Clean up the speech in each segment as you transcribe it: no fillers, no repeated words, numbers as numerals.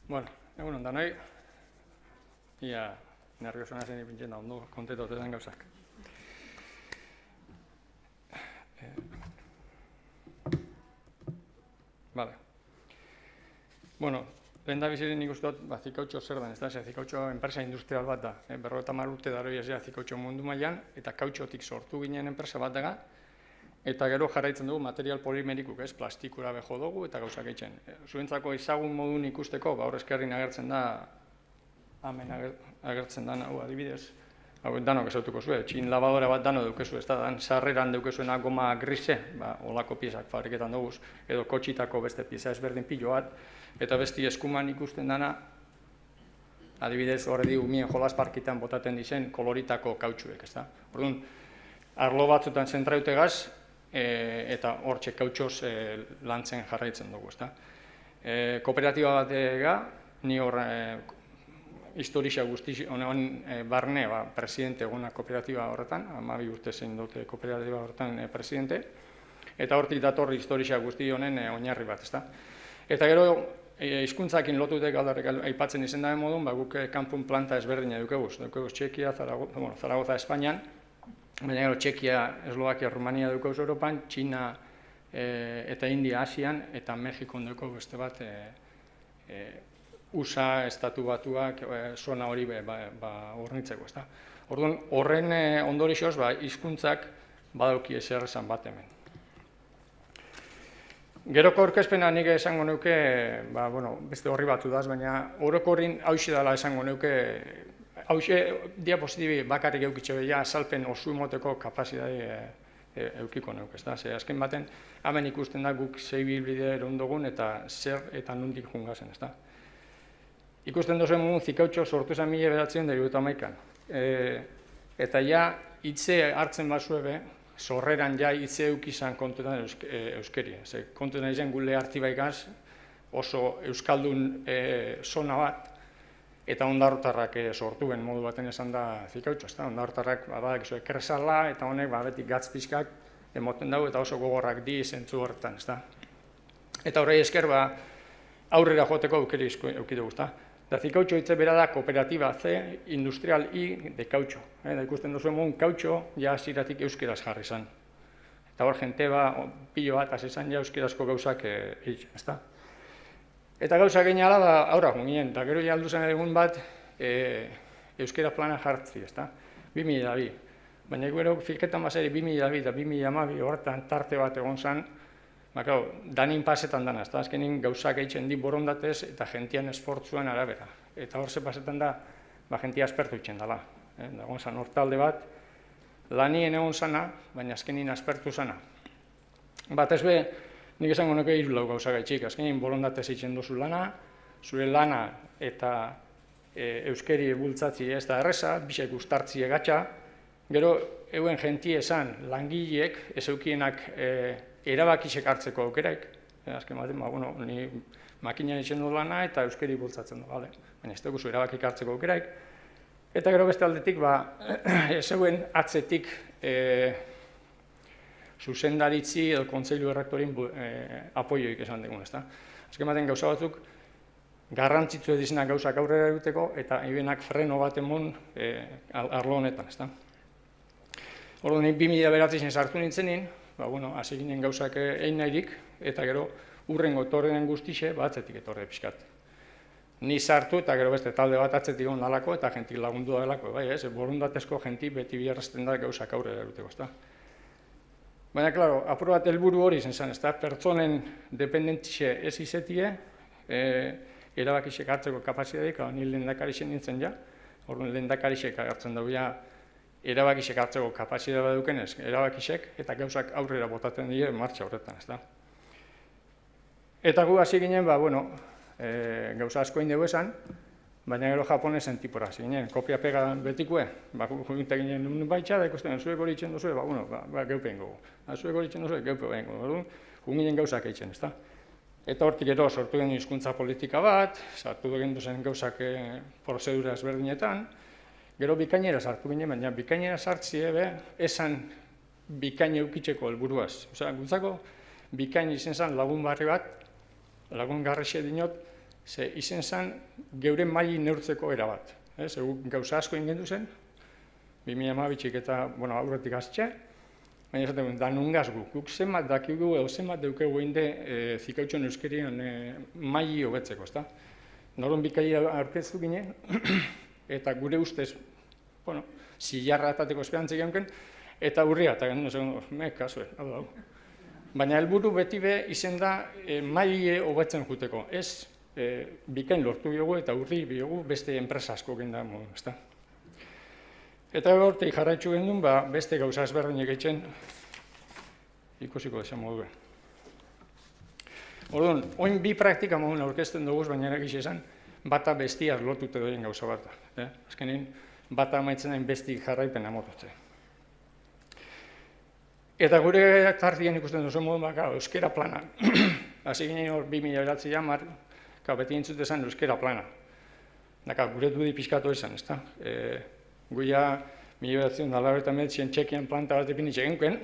Bueno, egun ondan nahi, ia nerviosona zen ipintzen da, ondo kontetote den gauzak. Vale. Bueno, lehen da bizirin nik uste dut, Zikautxo zer den, ez da, Zikautxo enpresa industrial bat da. 50 urte daro jazia Zikautxo mundu mailan, eta kautxotik sortu ginen enpresa bat daga, eta gero jarraitzen dugu material polimerikuk, ez, plastikura beho dugu eta gauzak eitzen. Zuentzako ezagun modun ikusteko, hor eskerrin agertzen da, hemen agertzen da, hau adibidez, hau danok esautuko zuen, txin labadora bat dano dukezu, ez da, dan sarreran dukezuena goma grise, olako piezak fabriketan dugu, edo kotxitako beste pieza ezberdin pilo bat, eta besti eskuman ikusten dana, adibidez, horre umien jolas parkitan botaten dizen koloritako kautxuek, ez da. Orduan, arlo batzutan zentraute gaz, eta hortxe kautxoz lantzen jarraitzen dugu, ez da. Kooperatiba bat ega, ni hor historia guzti, honen barne, presidente eguna kooperatiba horretan, 12 urte zein dute kooperatiba horretan presidente, eta hortik datorri historia guzti honen oinarri bat, ez da. Eta gero, hizkuntzakin lotutek aldarrek aipatzen izen dabe modun, guk kanpun planta ezberdina dukeguz Txekia, Zaragoza, Espainian, baina gero Txekia, Eslovakia, Rumania dukeguz Europan, Txina eta India Asian, eta Mexikon dukeguz beste bat USA, Estatu Batuak, zona hori hornitzeko, ez da. Orduan, horren ondorixoz, hizkuntzak badauki ezer esan bat hemen. Geroko aurkezpena nik esango neuke, beste horri batzu daz, baina orokorrin hauxe dela esango neuke, hauxe diapositibi bakarrik eukitxe behia azalpen osu emoteko kapazidade eukiko neuke, ez da. Azken baten, hemen ikusten da guk zei bilbide erondogun eta zer eta nondik jungazen, ez da. Ikusten duzuen mugun Zikautxo sortu zen 1991an. Eta ja, hitze hartzen bazuebe, sorreran ja hitze eukizan kontuetan euskeri. Kontuetan izan gule hartibaikaz oso euskaldun zona bat, eta ondarrotarrak sortuen modu baten esan da Zikautxo. Ondarrotarrak badakizu ekresala, eta honek beti gatz pixkak emoten dugu, eta oso gogorrak di zentzu horretan. Eta horrei esker aurrera joateko aukeri eukidu guzta. Da Zikautxo hitze bera da Kooperatiba C Industrial I de Kautxo. Da ikusten duzuen mugun kautxo ja ziratik euskeraz jarri zan. Eta hor jente pilo bat azizan ja euskerazko gauzak egin, ez da. Eta gauzak egin ala da aurra ginen, eta gero jaldu zen egun bat euskera plana jartzi, ez da. 2002. Baina gero filketan basari 2002 eta 2012 horretan tarte bat egon zan, danin pasetan dana, azkenin gauzak eitzen di borondatez eta gentian esfortzuan arabera. Eta hor ze pasetan da, gentia aspertu itzen dela. Dagoen zan hortalde bat, lanien egon zana, baina azkenin aspertu zana. Bat ez be, nik esango nuke hiru gauzak eitxik, azkenin borondatez eitzen duzu lana, zure lana eta euskeri bultzatzi ez da erreza, bisek ustartzi egatxa, gero euen gentie esan langileek, ez eukienak erabakisek hartzeko aukeraik. Azken baten, ni makinan izen du lana eta euskeri bultzatzen du, baina ez dugu erabakik hartzeko aukeraik. Eta gero beste aldetik, zeuen atzetik zuzendaritzi edo kontseilu errektorin apoioik esan dugun, ez da. Azken baten gauza batzuk, garrantzitzu edizenak gauzak aurrera egiteko eta ebenak freno bat emon arlo honetan, ez da. Orduan, 2009 sartu nintzenin, hasi ginen gauzak egin nahirik, eta gero urrengo etorren guztixe, atzetik etorre pixkat. Ni sartu eta gero beste talde bat atzetik egon dalako eta jentik lagundu dalako, borundatezko jenti beti biharrezten da gauzak aurrera egiteko, ez da. Baina, klaro, apur bat helburu hori zen, ez da, pertsonen dependentxe ez izetie, erabakisek hartzeko kapazitateik, ni lehendakarixen nintzen ja, orduan lehendakarixek hartzen dugu ja, erabakisek hartzeko kapazitatea bat dukenez, erabakisek, eta gauzak aurrera botatzen dira martxa horretan, ez da. Eta gu hasi ginen, gauza asko egin dugu esan, baina gero japonesen tipora hasi ginen, kopia pega betikue, jugintak ginen nun baitxa, da ikusten, zuek hori itxen duzue, geupe egin gogu. Zuek hori itxen duzue, geupe egin gogu. Juginen gauzak eitzen, ez da. Eta hortik gero sortu den hizkuntza politika bat, sartu dugen duzen gauzak prozedura ezberdinetan, gero bikainera sartu ginen, baina bikainera sartzi esan bikain eukitzeko helburuaz. Gutzako bikain izen zen lagun barri bat, lagun garrixe dinot, ze izen zen geure maili neurtzeko erabat. Gauza asko ingendu zen, 2012 eta aurretik aztxe, baina esaten da nungaz guk zenbat dakigu, zenbat deukegu inde zikautxon euskerian maili hobetzeko, ezta? Noron bikai aurkeztu ginen, eta gure ustez, zilarra atateko esperantzik genuen, eta urria, eta genuen, kasue, hau. Baina helburu beti be izen da maili hobetzen juteko, ez bikain lortu biogu eta urri biogu beste enpresa asko genda modu, ezta? Eta hortik jarraitzu gendun, beste gauza ezberdinek eitzen ikusiko desan moduen. Orduan, oin bi praktika moduen aurkezten dugu, baina eragiz esan, bata bestiaz lotute doien gauza bat. Azkenin, bata amaitzen den besti jarraipen amototze. Eta gure tartien ikusten duzu moduen baka, euskera plana. Hasi ginen hor 2000 beti entzute zen euskera plana. Gure dudi pixkatu izan, ezta? Guia, 1989 Txekian planta bat ipinitxe genuen,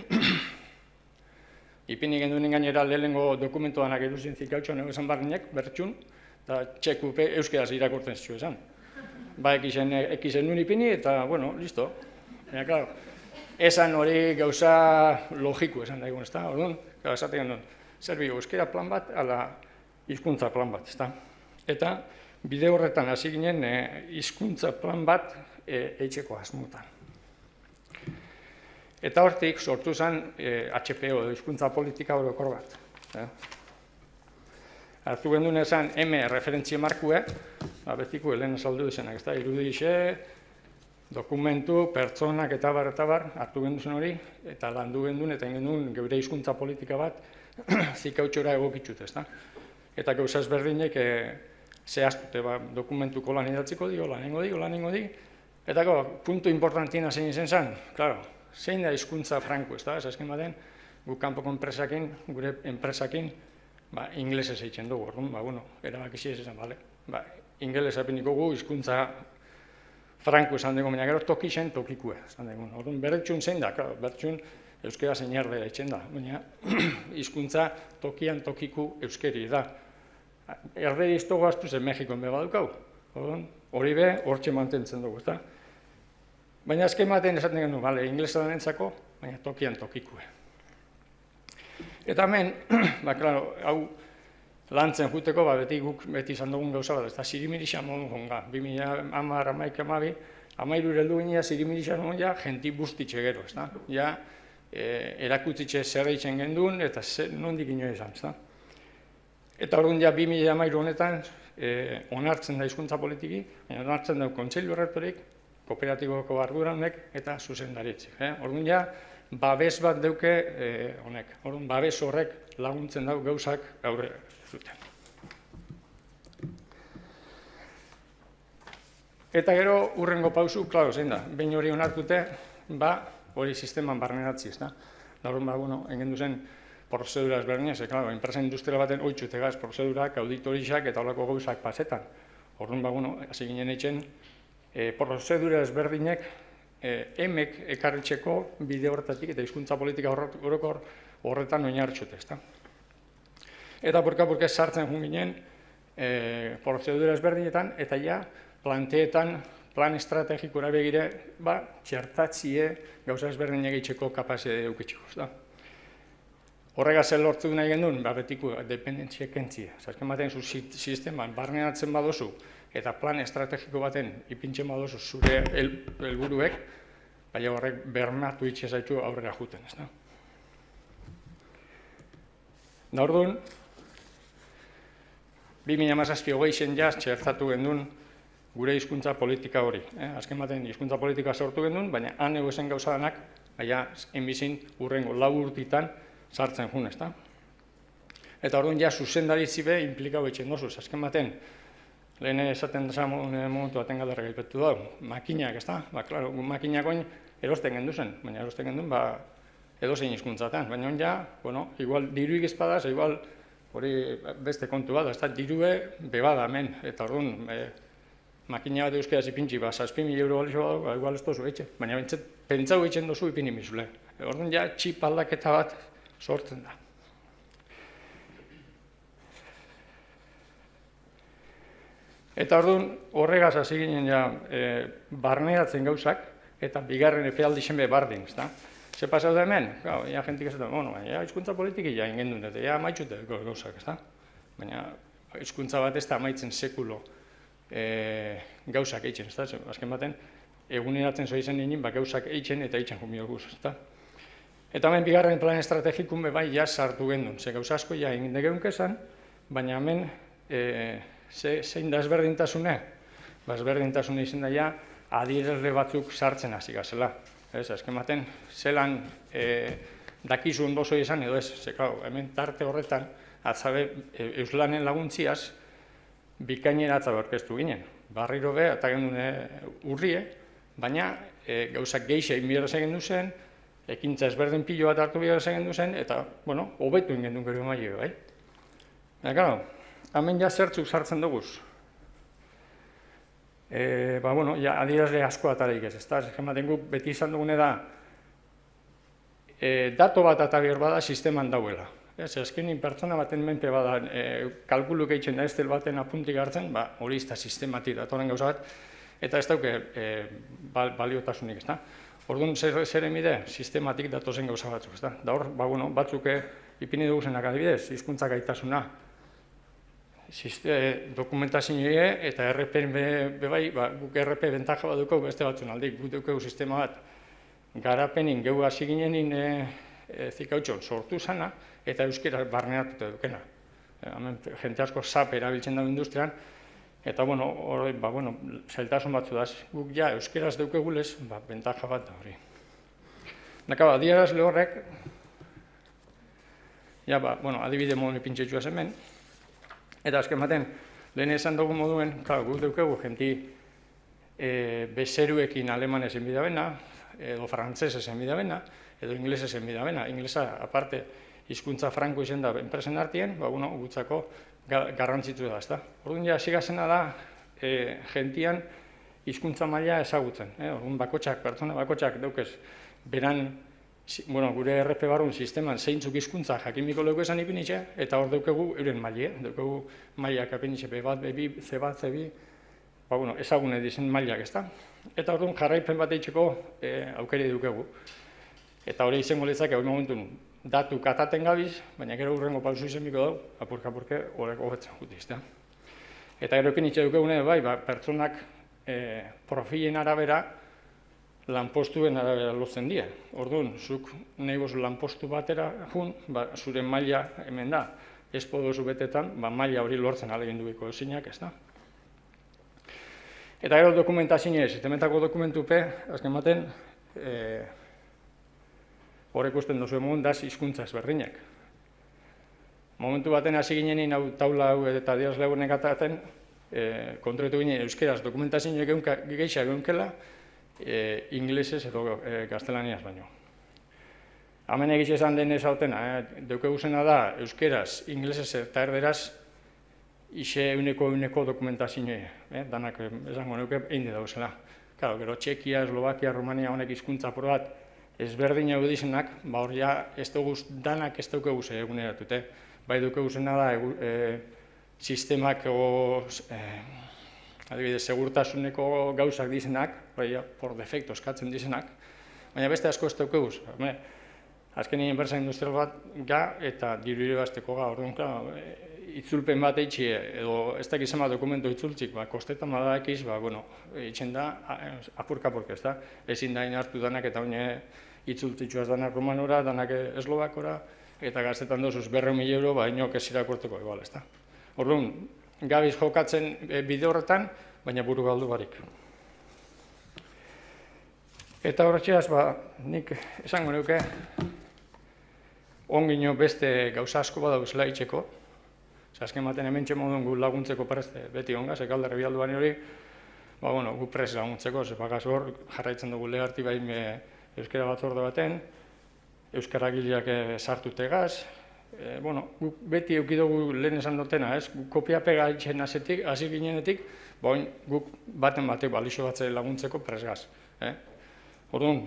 ipini genduen gainera lehenengo dokumentuanak eduzien zikautxoan esan barrinek, bertxun, eta txekupe euskeraz irakurtzen zitu esan. Ekizen nuen ipini eta, listo. Esan hori gauza logiku esan daigun, ezta? Orduan, esaten genuen, zer bi euskera plan bat, ala hizkuntza plan bat, ezta? Eta bide horretan hasi ginen hizkuntza plan bat eitzeko asmutan. Eta hortik sortu zen HPO, hizkuntza politika orokor bat. Hartu gendun esan referentzia markue, betiko helen azaldu desenak, irudixe, dokumentu, pertsonak eta bar, hartu gendun hori, eta landu gendun, eta gendun geure hizkuntza politika bat zikautxora egokitzut, ezta? Eta gauza ezberdinek zehaztute, dokumentuko lan idatziko dio, lanengo di, eta puntu importantina zein izen zen, zein da hizkuntza franko, ez da, ez azken baten, guk kanpoko enpresakin, gure enpresakin, inglesez eitzen dugu, orduan, erabakizi ez esan, ingeles apiniko gu, hizkuntza franko esan dugu, baina gero toki zen tokikue, esan dugu, orduan, bertxun zein da, bertxun euskera zein erdera eitzen da, baina hizkuntza tokian tokiku euskeri da. Erderi iztogu aztu zen Mexikoen be badukau, hori be, hortxe mantentzen dugu, eta? Baina azken baten esaten genuen, inglesa da nentzako, baina tokian tokikue. Eta hemen, hau lantzen juteko, beti izan dugun gauza bat, ez da Sirimirixan modu jonga, 2010, 2012, heldu ginen Sirimirixan modu ja, jenti bustitxe gero, ez da? Ja, erakutzitxe zer eitzen gendun, eta nondik ino izan, ez da? Eta orduan ja 2013 honetan onartzen da hizkuntza politiki, onartzen da kontseilu errektorik, kooperatiboko arduradunek eta zuzendaritzik. Orduan ja babes bat deuke honek. Orduan babes horrek laguntzen dau gauzak aurrera zuten. Eta gero urrengo pausu, klaro, zein da, behin hori onartute, hori sisteman barneratzi, ez da. Orduan, engendu zen, prozedura ezberdinez, enpresa industrial baten oitzutegaz prozedurak, auditorixak eta holako gauzak pasetan. Orduan, hasi ginen eitzen, prozedura ezberdinek emek ekarritxeko bide horretatik eta hizkuntza politika orokor horretan oinartxute, ezta. Eta burka sartzen jun ginen prozedura ezberdinetan, eta ja planteetan, plan estrategikora begire, txertatzie gauza ezberdinek eitzeko kapazide eukitzeko, ezta. Horregaz lortu nahi gendun, betiko dependentzia kentzia. Azken baten zu sisteman barneatzen badozu eta plan estrategiko baten ipintzen badozu zure helburuek, baina horrek bermatu itxezaitu aurrera juten, ez da? Da orduan, 2017 jaz txertatu gendun gure hizkuntza politika hori. Azken baten hizkuntza politika sortu gendun, baina han egozen gauza danak, baina enbizin urrengo 4 urtitan sartzen jun, ezta? Eta orduan ja zuzendaritzi be implikau etxen dozuz. Azken baten, lehen esaten desan momentu baten galderra gaipetu dago, makinak, ezta? Klaro, makinak oin erosten genduzen, baina erosten gendun, edozein hizkuntzatan. Baina on ja, igual diruik ezpadaz, igual hori beste kontu bat, ezta? Dirue bebada hemen, eta orduan, makina bat euskeraz ipintzi, 6.000 euro balixo badago, igual ez dozu etxe. Baina pentsau etxen dozu ipini mizule. Orduan ja, txip aldaketa bat sortzen da. Eta orduan horregaz hasi ginen ja barneatzen gauzak, eta bigarren epealdi zenbe bardin, ezta? Ze pasau da hemen? Gau, ja jentik esaten, bueno, ja hizkuntza politiki ja ingendun, eta ja amaitxute gauzak, ezta? Baina hizkuntza bat ez da amaitzen sekulo gauzak eitzen, ezta? Azken baten, eguneratzen zoa izan ninin, gauzak eitzen eta eitzen jumio guz, ezta? Eta hemen bigarren plan estrategikun bai ja sartu gendun, ze gauza asko ja egin geunkezan, baina hemen zein da ezberdintasune? Ezberdintasune izan da ja adierazle batzuk sartzen hasi gazela. Azken baten, zelan dakizu ondozo izan edo ez, ze hemen tarte horretan, atzabe euslanen laguntziaz, bikainera atzabe orkestu ginen. Barriro be, eta gendun urrie, baina gauzak geixe egin bihar egin duzen, ekintza ezberdin pilo bat hartu bihar egin duzen, eta, bueno, hobetu ingendun gero maio, bai? Eta, hemen ja zertzuk sartzen duguz. Bueno, ja, adierazle asko ataraik ez, ezta? Ematen guk beti izan dugune da, dato bat eta behar bada sisteman dauela. Azkenin pertsona baten menpe bada, kalkuluk eitzen da estel baten apuntik hartzen, hori izta sistematik datoren gauza bat, eta ez dauke baliotasunik, ezta? Orduan, zer emide? Sistematik datozen gauza batzuk, ezta? Da hor, batzuk ipini duguzenak adibidez, hizkuntza gaitasuna, dokumentazioa eta RP bai, guk RP bentaja bat dugu beste batzun aldik, guk dugu sistema bat garapenin geu hasi ginenin zikautxon sortu zana eta euskera barneatuta dukena. Hemen jente asko SAP erabiltzen dago industrian, eta zailtasun batzu daz, guk ja euskeraz dukegules, bentaja bat da hori. Nakaba, adierazle horrek, adibide modu pintxetxua hemen, eta azken baten, lehen esan dugu moduen, guk dugu jenti bezeruekin alemanez enbidabena, edo frantzesez enbidabena, edo inglesez enbidabena. Inglesa, aparte, hizkuntza franko izen da enpresen artien, gutzako garrantzitu da, ezta. Orduan ja, sigazena da, gentian hizkuntza maila ezagutzen. Orduan bakotxak, pertsona bakotxak daukez, beran, gure RP barrun sisteman zeintzuk hizkuntza jakimiko leuko esan ipinitxe, eta hor daukegu euren maile, daukegu mailak apinitxe B1, B2, C1, C2, ezagune dizen mailak, ezta? Eta orduan jarraipen bat eitzeko aukeri dukegu. Eta hori izango letzak, hori momentun datu kataten gabiz, baina gero urrengo pausu izanbiko dau, apurka-apurke horreko hobetzen guti, ezta? Eta gero ipinitxe dukegune, pertsonak profilen arabera, lanpostuen arabera lotzen dira. Orduan, zuk nahi bozu lanpostu batera jun, zure maila hemen da. Ez podozu betetan, maila hori lortzen alegin duiko ezinak, ez da. Eta gero dokumentazioa, sistemetako dokumentupe, azken baten, horrek usten duzu emun, daz hizkuntza ezberdinak. Momentu baten hasi ginenin taula hau eta adierazle hauenek ataten, kontroetu ginen euskeraz dokumentazioa geisha egunkela, inglesez edo gaztelaniaz baino. Hemen egiz esan den ezautena, daukegu zena da euskeraz, inglesez eta erderaz ixe euneko dokumentazioa, danak esango neuke egin dauzela. Gero, Txekia, Eslovakia, Romania honek hizkuntza bat ezberdin hau dizenak, hor ja ez duguz danak ez daukegu ze eguneratute. Bai daukegu zena da sistemak adibidez, segurtasuneko gauzak dizenak, por defecto eskatzen dizenak, baina beste asko ez daukeguz. Azken nien enpresa industrial bat ga eta diru irabazteko ga, orduan, itzulpen bat eitzi edo ez dakiz ema dokumento itzultzik, kostetan badakiz, eitzen da apurka-apurka, ez da? Ezin da hartu danak eta oine itzultzitzuaz danak romanora, danak eslovakora, eta gaztetan dozuz 200.000 euro, inok ez irakurteko igual, ez da? Orduan, gabiz jokatzen bide horretan, baina buru galdu barik. Eta horretxeaz, nik esango neuke, ongino beste gauza asko badauzela itxeko, azken baten hementxe moduen gu laguntzeko preste beti onga, zekalderri bialduan hori, gu prest laguntzeko, zepagaz hor jarraitzen dugu leharti bain euskara batzorde baten, euskara gileak sartutegaz, guk beti eukidugu lehen esan dutena, kopia-pega itxen hasi ginenetik, guk baten batek balixo batze laguntzeko presgaz. Orduan,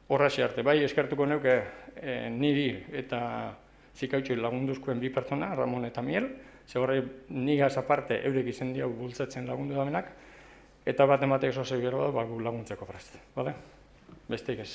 horrazi arte, bai eskertuko neuke niri eta zikautxoi lagunduzkoen 2 pertsona, Ramon eta Miel, ze horre nigaz aparte eurek izen diau bultzatzen lagundu damenak, eta bat ematek oso gero gu laguntzeko prest, bale? Besteik ez.